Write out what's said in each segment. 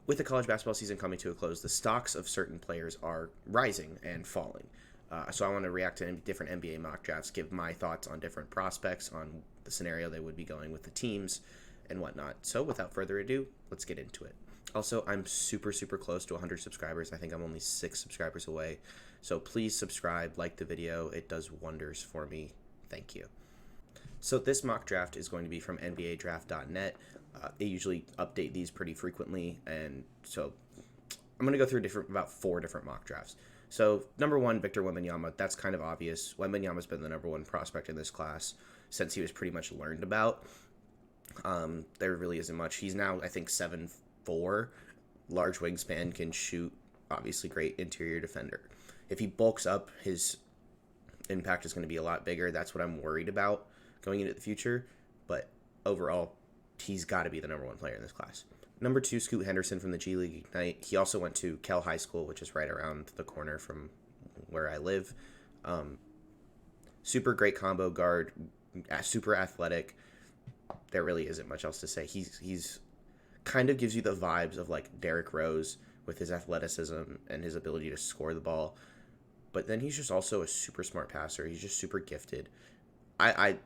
with the college basketball season coming to a close, the stocks of certain players are rising and falling. So I want to react to different NBA mock drafts, give my thoughts on different prospects, on the scenario they would be going with the teams and whatnot. So without further ado, let's get into it. Also, I'm super, super close to 100 subscribers. I think I'm only 6 subscribers away. So please subscribe, like the video. It does wonders for me. Thank you. So this mock draft is going to be from NBADraft.net. They usually update these pretty frequently, and so I'm going to go through about 4 different mock drafts. So number 1, Victor Wembanyama. That's kind of obvious. Wembanyama's been the number 1 prospect in this class since he was pretty much learned about. There really isn't much. He's now, I think, 7'4", large wingspan, can shoot, obviously great interior defender. If he bulks up, his impact is going to be a lot bigger. That's what I'm worried about going into the future. But overall, he's got to be the number 1 player in this class. Number 2, Scoot Henderson from the G League Ignite. He also went to Kell High School, which is right around the corner from where I live. Super great combo guard, super athletic. There really isn't much else to say. He's kind of gives you the vibes of like Derrick Rose with his athleticism and his ability to score the ball. But then he's just also a super smart passer. He's just super gifted.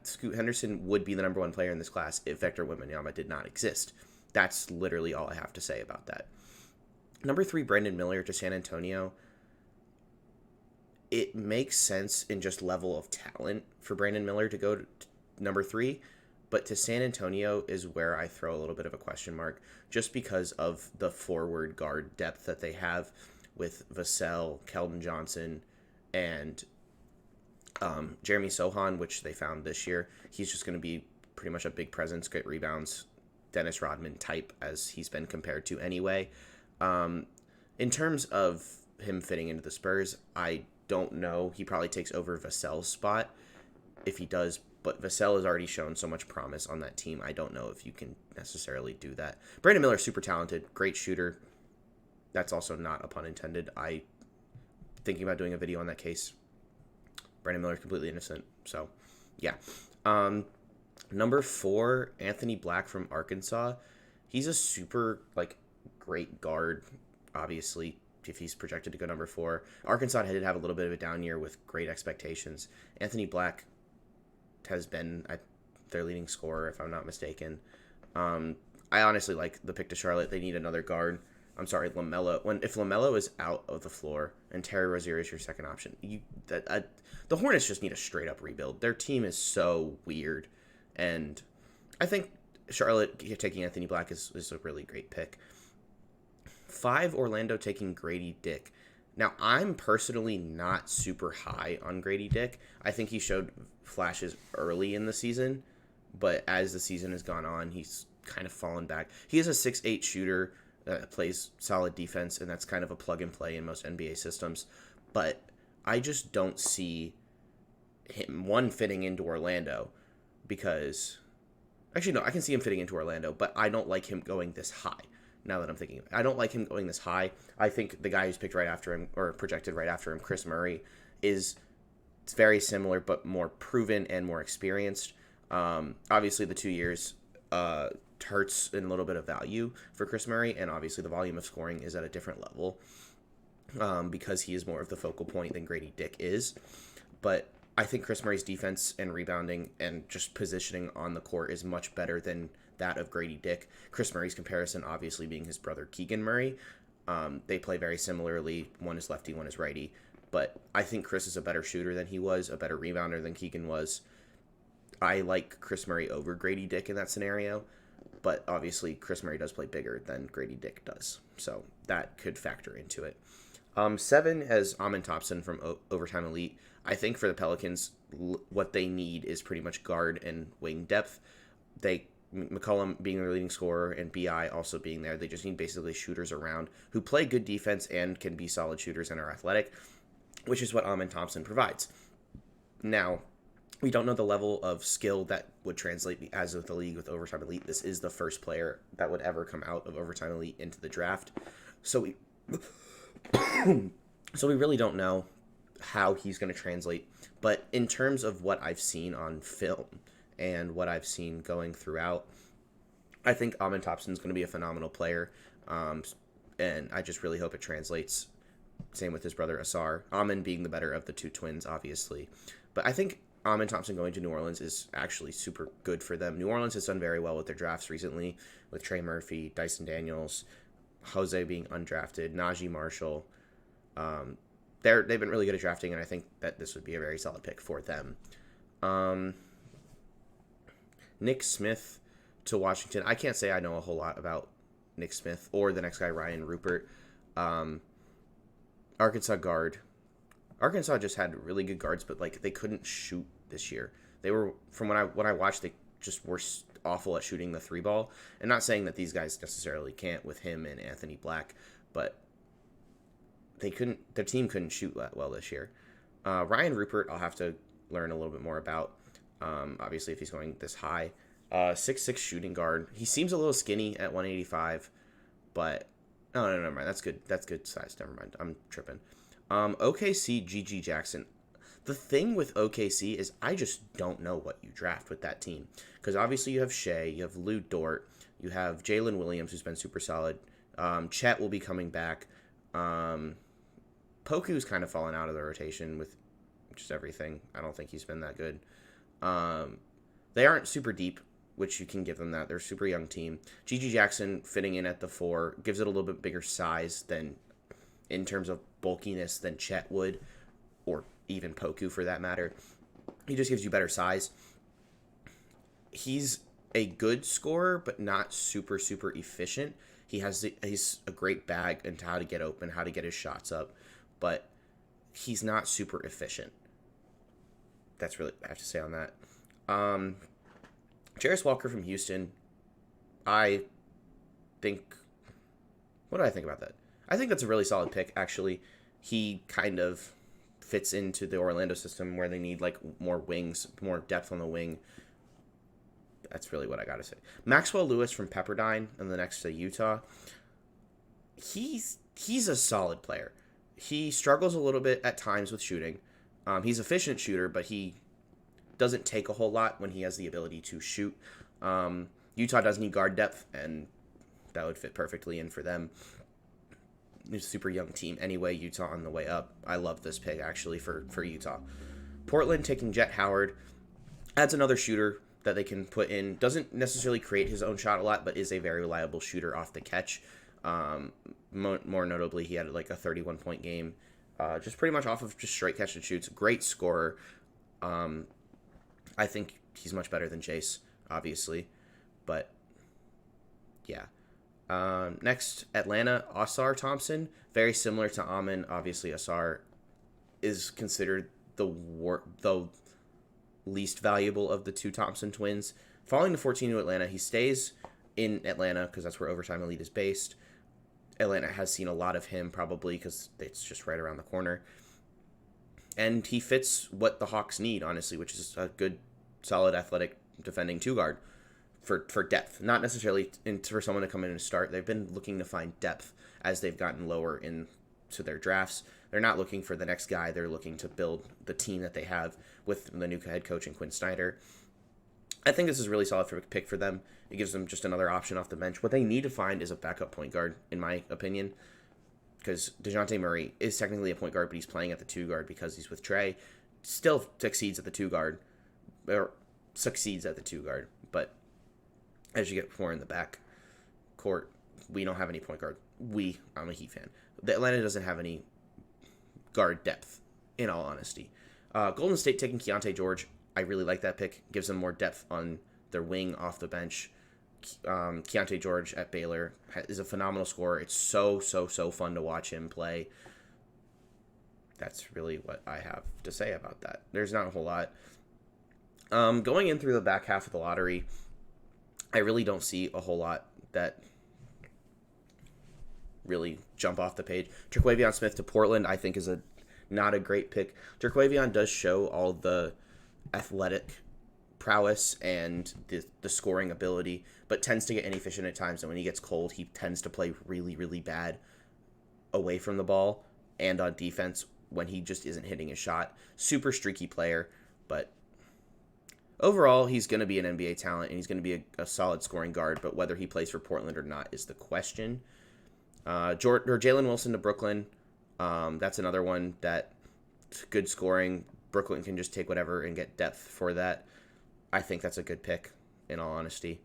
Scoot Henderson would be the number 1 player in this class if Victor Wembanyama did not exist. That's literally all I have to say about that. Number 3, Brandon Miller to San Antonio. It makes sense in just level of talent for Brandon Miller to go to number 3, but to San Antonio is where I throw a little bit of a question mark, just because of the forward guard depth that they have with Vassell, Keldon Johnson, and Jeremy Sohan, which they found this year. He's just going to be pretty much a big presence, great rebounds, Dennis Rodman type, as he's been compared to anyway. In terms of him fitting into the Spurs, I don't know. He probably takes over Vassell's spot if he does, but Vassell has already shown so much promise on that team. I don't know if you can necessarily do that. Brandon Miller, super talented, great shooter. That's also not a pun intended. Thinking about doing a video on that case. Brandon Miller is completely innocent. So, yeah. Number 4, Anthony Black from Arkansas. He's a super, great guard, obviously, if he's projected to go number 4. Arkansas did have a little bit of a down year with great expectations. Anthony Black has been their leading scorer, if I'm not mistaken. I honestly like the pick to Charlotte. They need another guard. I'm sorry, LaMelo. If LaMelo is out of the floor and Terry Rozier is your second option, the Hornets just need a straight-up rebuild. Their team is so weird. And I think Charlotte taking Anthony Black is a really great pick. 5, Orlando taking Grady Dick. Now, I'm personally not super high on Grady Dick. I think he showed flashes early in the season, but as the season has gone on, he's kind of fallen back. He is a 6'8" shooter, plays solid defense, and that's kind of a plug-and-play in most NBA systems. But I just don't see him, fitting into Orlando. Because, actually, no, I can see him fitting into Orlando, but I don't like him going this high, now that I'm thinking of it. I don't like him going this high. I think the guy who's picked right after him, or projected right after him, Chris Murray, it's very similar, but more proven and more experienced. Obviously, the 2 years hurts in a little bit of value for Chris Murray, and obviously the volume of scoring is at a different level because he is more of the focal point than Grady Dick is. But I think Chris Murray's defense and rebounding and just positioning on the court is much better than that of Grady Dick. Chris Murray's comparison obviously being his brother Keegan Murray. They play very similarly. One is lefty, one is righty. But I think Chris is a better shooter than he was, a better rebounder than Keegan was. I like Chris Murray over Grady Dick in that scenario. But obviously Chris Murray does play bigger than Grady Dick does. So that could factor into it. 7 has Amin Thompson from Overtime Elite. I think for the Pelicans, what they need is pretty much guard and wing depth. McCollum being their leading scorer and BI also being there. They just need basically shooters around who play good defense and can be solid shooters and are athletic, which is what Amin Thompson provides. Now, we don't know the level of skill that would translate as with the league with Overtime Elite. This is the first player that would ever come out of Overtime Elite into the draft. So we really don't know how he's going to translate. But in terms of what I've seen on film and what I've seen going throughout, I think Amin Thompson's going to be a phenomenal player. and I just really hope it translates. Same with his brother Asar. Amon being the better of the two twins, obviously. But I think Amon Thompson going to New Orleans is actually super good for them. New Orleans has done very well with their drafts recently, with Trey Murphy, Dyson Daniels, Jose being undrafted, Najee Marshall. They've been really good at drafting, and I think that this would be a very solid pick for them. Nick Smith to Washington. I can't say I know a whole lot about Nick Smith or the next guy, Ryan Rupert. Arkansas guard. Arkansas just had really good guards, but like they couldn't shoot this year. They were, from what I watched, they just were awful at shooting the three ball. And not saying that these guys necessarily can't with him and Anthony Black, but they couldn't. Their team couldn't shoot that well this year. Ryan Rupert, I'll have to learn a little bit more about. Obviously, if he's going this high, 6'6" shooting guard. He seems a little skinny at 185, but no, never mind. That's good. That's good size. Never mind. I'm tripping. OKC GG Jackson. The thing with OKC is I just don't know what you draft with that team, because obviously you have Shea, you have Lou Dort, you have Jalen Williams, who's been super solid. Chet will be coming back. Poku's kind of fallen out of the rotation with just everything. I don't think he's been that good. They aren't super deep, which you can give them that. They're a super young team. GG Jackson fitting in at the 4 gives it a little bit bigger size than, in terms of bulkiness, than Chet would, or even Poku for that matter. He just gives you better size. He's a good scorer, but not super, super efficient. He's a great bag into how to get open, how to get his shots up, but he's not super efficient. That's really what I have to say on that. Jarris Walker from Houston, I think... What do I think about that? I think that's a really solid pick, actually. He kind of fits into the Orlando system where they need, like, more wings, more depth on the wing. That's really what I got to say. Maxwell Lewis from Pepperdine and the next to Utah. He's a solid player. He struggles a little bit at times with shooting. He's an efficient shooter, but he doesn't take a whole lot when he has the ability to shoot. Utah does need guard depth, and that would fit perfectly in for them. It's a super young team. Anyway, Utah on the way up. I love this pick, actually, for Utah. Portland taking Jet Howard. Adds another shooter that they can put in. Doesn't necessarily create his own shot a lot, but is a very reliable shooter off the catch. More notably, he had like a 31-point game. Just pretty much off of just straight catch and shoots. Great scorer. I think he's much better than Chase, obviously. But, yeah. Next, Atlanta, Asar Thompson. Very similar to Amon. Obviously, Asar is considered the least valuable of the two Thompson twins. Falling to 14 to Atlanta, he stays in Atlanta because that's where Overtime Elite is based. Atlanta has seen a lot of him probably because it's just right around the corner. And he fits what the Hawks need, honestly, which is a good, solid, athletic defending two-guard for depth. Not necessarily for someone to come in and start. They've been looking to find depth as they've gotten lower into their drafts. They're not looking for the next guy. They're looking to build the team that they have with the new head coach and Quinn Snyder. I think this is a really solid pick for them. It gives them just another option off the bench. What they need to find is a backup point guard, in my opinion, because DeJounte Murray is technically a point guard, but he's playing at the two guard because he's with Trey. Still succeeds at the two guard, but as you get more in the back court, we don't have any point guard. I'm a Heat fan. The Atlanta doesn't have any guard depth, in all honesty. Golden State taking Keontae George. I really like that pick. Gives them more depth on their wing off the bench. Keontae George at Baylor is a phenomenal scorer. It's so fun to watch him play. That's really what I have to say about that. There's not a whole lot. Going in through the back half of the lottery, I really don't see a whole lot that really jump off the page. Terquavion Smith to Portland, I think, is not a great pick. Terquavion does show all the athletic prowess and the scoring ability, but tends to get inefficient at times, and when he gets cold, he tends to play really, really bad away from the ball and on defense when he just isn't hitting his shot. Super streaky player, but overall, he's going to be an NBA talent, and he's going to be a solid scoring guard, but whether he plays for Portland or not is the question. Jalen Wilson to Brooklyn. That's another one that good scoring. Brooklyn can just take whatever and get depth for that. I think that's a good pick, in all honesty.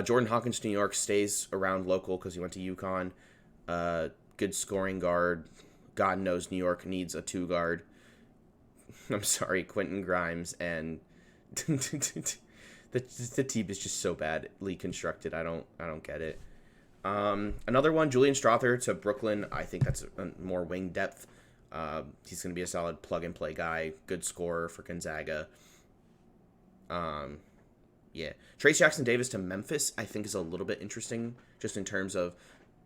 Jordan Hawkins to New York stays around local because he went to UConn. Good scoring guard. God knows New York needs a two guard. I'm sorry, Quentin Grimes and the team is just so badly constructed. I don't get it. Another one, Julian Strother to Brooklyn. I think that's more wing depth. He's going to be a solid plug and play guy. Good scorer for Gonzaga. Yeah. Trace Jackson Davis to Memphis, I think, is a little bit interesting just in terms of,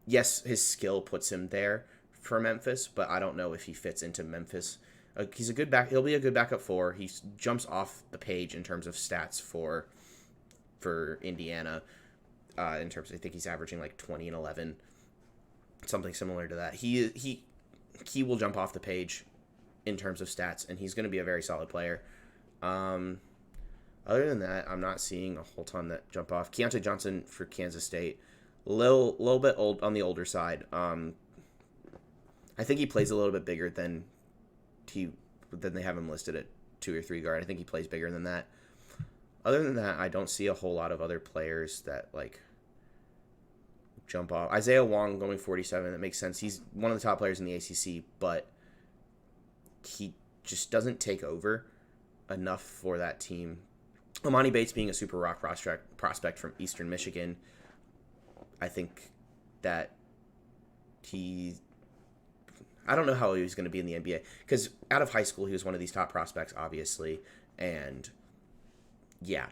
yes, his skill puts him there for Memphis, but I don't know if he fits into Memphis. He's a good back. He'll be a good backup four. He jumps off the page in terms of stats for Indiana. In terms, I think he's averaging like 20 and 11, something similar to that. He will jump off the page in terms of stats, and he's going to be a very solid player. Other than that, I'm not seeing a whole ton that jump off. Keontae Johnson for Kansas State, little bit old on the older side. I think he plays a little bit bigger than they have him listed at 2 or 3 guard. I think he plays bigger than that. Other than that, I don't see a whole lot of other players that like jump off. Isaiah Wong going 47, that makes sense. He's one of the top players in the ACC, but he just doesn't take over enough for that team. Amani Bates being a super rock prospect from Eastern Michigan, I think that I don't know how he was going to be in the NBA, because out of high school he was one of these top prospects, obviously, and yeah,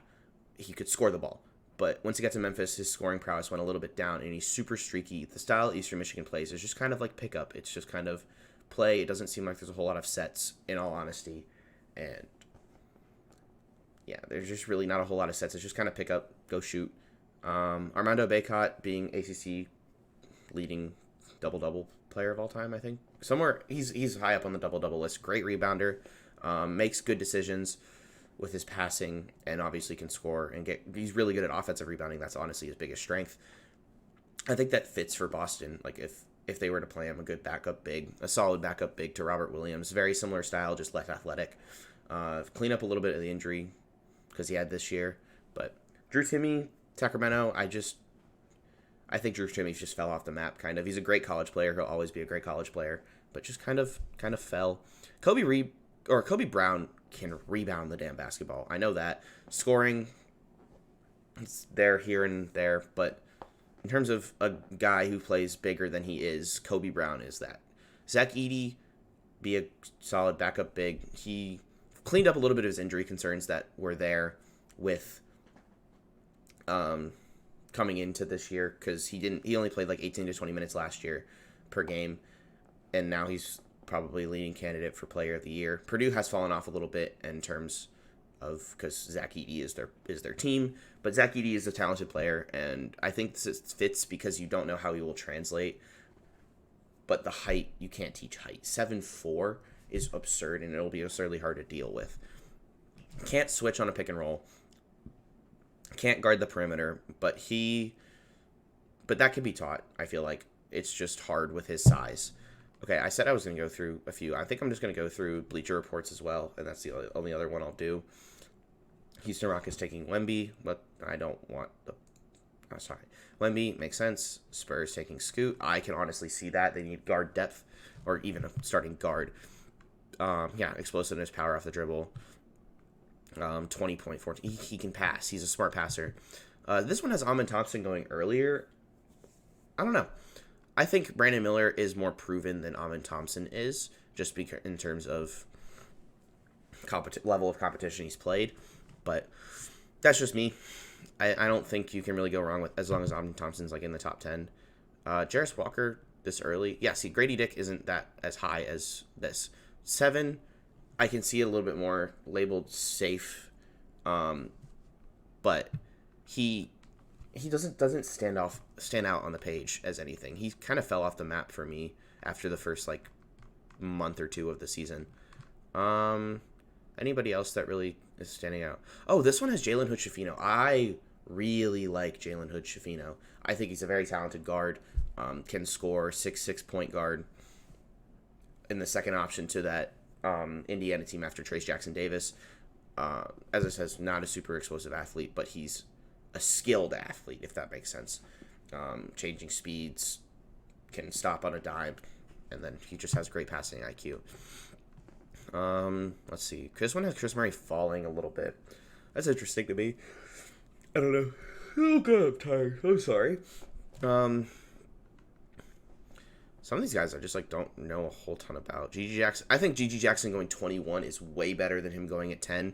he could score the ball. But once he got to Memphis, his scoring prowess went a little bit down, and he's super streaky. The style Eastern Michigan plays is just kind of like pickup. It's just kind of play. It doesn't seem like there's a whole lot of sets, in all honesty. And yeah, there's just really not a whole lot of sets. It's just kind of pick up, go shoot. Armando Bacot being ACC leading double-double player of all time, I think. Somewhere, he's high up on the double-double list. Great rebounder, makes good decisions with his passing, and obviously can score and he's really good at offensive rebounding. That's honestly his biggest strength. I think that fits for Boston. Like if they were to play him, a solid backup big to Robert Williams. Very similar style, just less athletic. Clean up a little bit of the injury because he had this year. But Drew Timme, Sacramento, I think Drew Timme just fell off the map, kind of. He's a great college player. He'll always be a great college player, but just kind of fell. Kobe Brown can rebound the damn basketball. I know that. Scoring, it's there, here, and there, but in terms of a guy who plays bigger than he is, Kobe Brown is that. Zach Edey, be a solid backup big. He cleaned up a little bit of his injury concerns that were there with coming into this year, because he only played like 18 to 20 minutes last year per game, and now he's probably leading candidate for player of the year. Purdue has fallen off a little bit in terms of, because Zach Edey is their team, but Zach Edey is a talented player, and I think this fits because you don't know how he will translate. But the height, you can't teach height. 7'4" is absurd, and it'll be absurdly hard to deal with. Can't switch on a pick and roll. Can't guard the perimeter, but that can be taught. I feel like it's just hard with his size. Okay, I said I was going to go through a few. I think I'm just going to go through Bleacher Reports as well, and that's the only other one I'll do. Houston Rockets taking Wemby, but I don't want the... Oh, sorry. Wemby makes sense. Spurs taking Scoot. I can honestly see that. They need guard depth, or even a starting guard. Explosiveness, power off the dribble. 20.14. He can pass. He's a smart passer. This one has Amen Thompson going earlier. I don't know. I think Brandon Miller is more proven than Amen Thompson is, just because in terms of level of competition he's played. But that's just me. I don't think you can really go wrong with, as long as Amen Thompson's like in the top 10. Jarris Walker this early. Yeah, see, Grady Dick isn't that as high as this. 7, I can see a little bit more labeled safe. But he doesn't stand out on the page as anything. He kind of fell off the map for me after the first like month or two of the season. Anybody else that really is standing out? Oh, this one has Jalen Hood-Schifino. I really like Jalen Hood-Schifino. I think he's a very talented guard. can score, 6'6" point guard. And the second option to that Indiana team after Trace Jackson Davis. As I said, not a super explosive athlete, but he's a skilled athlete, if that makes sense. Changing speeds, can stop on a dime, and then he just has great passing IQ. Let's see. This one has Chris Murray falling a little bit. That's interesting to me. I don't know. Oh god, I'm tired. I'm sorry. Some of these guys I just like don't know a whole ton about. GG Jackson. I think GG Jackson going 21 is way better than him going at 10.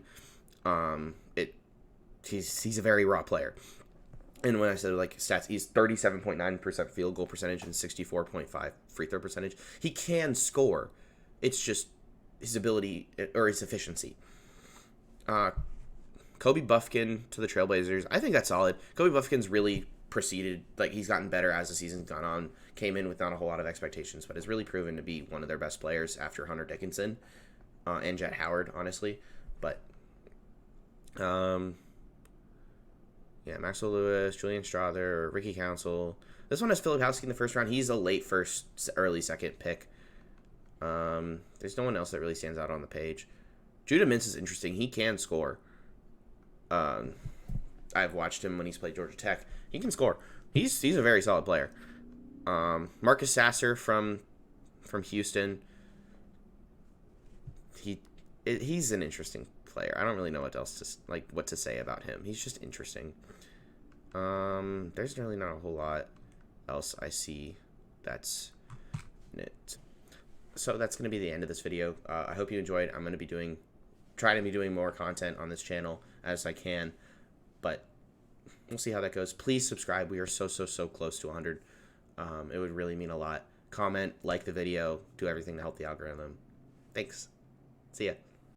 He's a very raw player. And when I said like stats, he's 37.9% field goal percentage and 64.5 free throw percentage. He can score. It's just his ability or his efficiency. Kobe Buffkin to the Trailblazers. I think that's solid. Kobe Buffkin's really proceeded, like he's gotten better as the season's gone on. Came in with not a whole lot of expectations, but has really proven to be one of their best players after Hunter Dickinson and Jett Howard, honestly. But yeah, Maxwell Lewis, Julian Strother, Ricky Council. This one has Filipowski in the first round. He's a late first, early second pick. There's no one else that really stands out on the page. Judah Mintz is interesting. He can score. I've watched him when he's played Georgia Tech. He can score. He's a very solid player. Marcus Sasser from Houston. He's an interesting player. I don't really know what to say about him. He's just interesting. There's really not a whole lot else I see that's it. So that's going to be the end of this video. I hope you enjoyed. I'm going to be trying to be doing more content on this channel as I can, but we'll see how that goes. Please subscribe. We are so close to 100. It would really mean a lot. Comment, like the video, do everything to help the algorithm. Thanks. See ya.